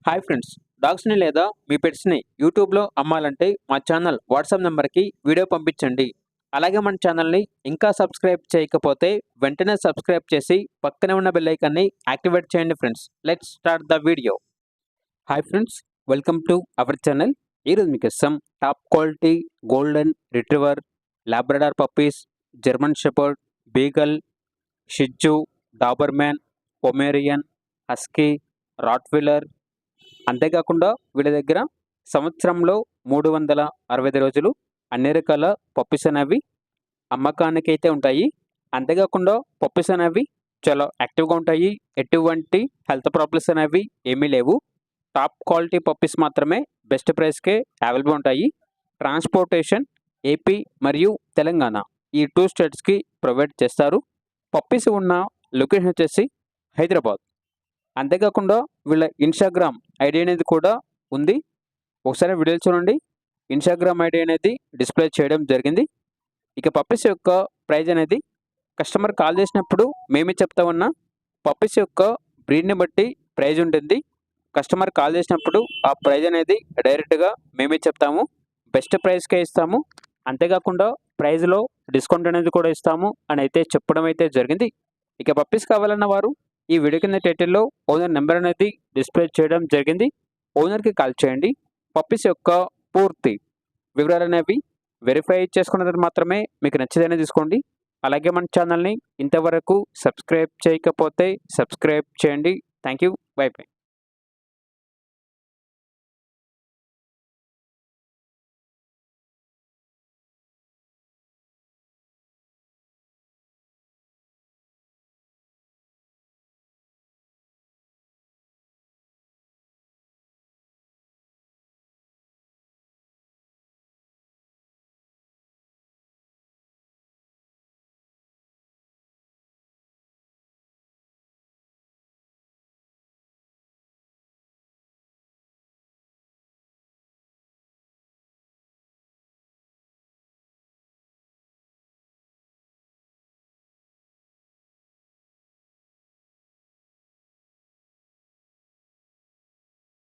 Hi friends, డాగ్స్ని లేదా మీ పెట్స్ని యూట్యూబ్లో అమ్మాలంటే మా ఛానల్ వాట్సాప్ నెంబర్కి వీడియో పంపించండి. అలాగే మన ఛానల్ని ఇంకా సబ్స్క్రైబ్ చేయకపోతే వెంటనే సబ్స్క్రైబ్ చేసి పక్కనే ఉన్న బెల్ ఐకాన్ని యాక్టివేట్ చేయండి friends. Let's start the video. Hi friends, welcome to our channel. ఈరోజు మీకు ఇస్తాం top quality golden retriever, Labrador puppies, German shepherd, beagle, shih tzu, Doberman, Pomeranian, husky, Rottweiler. అంతేకాకుండా వీళ్ళ దగ్గర సంవత్సరంలో 365 రోజులు అన్ని రకాల పప్పీస్ అనేవి అమ్మకానికి అయితే ఉంటాయి. అంతేకాకుండా పప్పీస్ అనేవి చాలా యాక్టివ్గా ఉంటాయి. ఎటువంటి హెల్త్ ప్రాబ్లమ్స్ అనేవి ఏమీ లేవు. టాప్ క్వాలిటీ పప్పీస్ మాత్రమే బెస్ట్ ప్రైస్కే అవైలబుల్ ఉంటాయి. ట్రాన్స్పోర్టేషన్ ఏపీ మరియు తెలంగాణ ఈ 2 స్టేట్స్కి ప్రొవైడ్ చేస్తారు. పప్పీస్ ఉన్న లొకేషన్ వచ్చేసి హైదరాబాద్. అంతేకాకుండా వీళ్ళ ఇన్స్టాగ్రామ్ ఐడి అనేది కూడా ఉంది. ఒకసారి వీడియోలు చూడండి. ఇన్స్టాగ్రామ్ ఐడి అనేది డిస్ప్లే చేయడం జరిగింది. ఇక పప్పీస్ యొక్క ప్రైజ్ అనేది కస్టమర్ కాల్ చేసినప్పుడు మేమే చెప్తా ఉన్నా. పప్పీస్ యొక్క బ్రీడ్ని బట్టి ప్రైజ్ ఉంటుంది. కస్టమర్ కాల్ చేసినప్పుడు ఆ ప్రైజ్ అనేది డైరెక్ట్గా మేమే చెప్తాము. బెస్ట్ ప్రైస్కే ఇస్తాము. అంతేకాకుండా ప్రైజ్లో డిస్కౌంట్ అనేది కూడా ఇస్తాము అని అయితే చెప్పడం అయితే జరిగింది. ఇక పప్పీస్ కావాలన్న వారు ఈ వీడియో కింద టైటిల్లో ఓనర్ నెంబర్ అనేది డిస్ప్లే చేయడం జరిగింది. ఓనర్కి కాల్ చేయండి. పప్పీస్ యొక్క పూర్తి వివరాలు అనేవి వెరిఫై చేసుకున్న తర్వాత మాత్రమే మీకు నచ్చితేనే తీసుకోండి. అలాగే మన ఛానల్ని ఇంతవరకు సబ్స్క్రైబ్ చేయకపోతే సబ్స్క్రైబ్ చేయండి. Thank you. By by.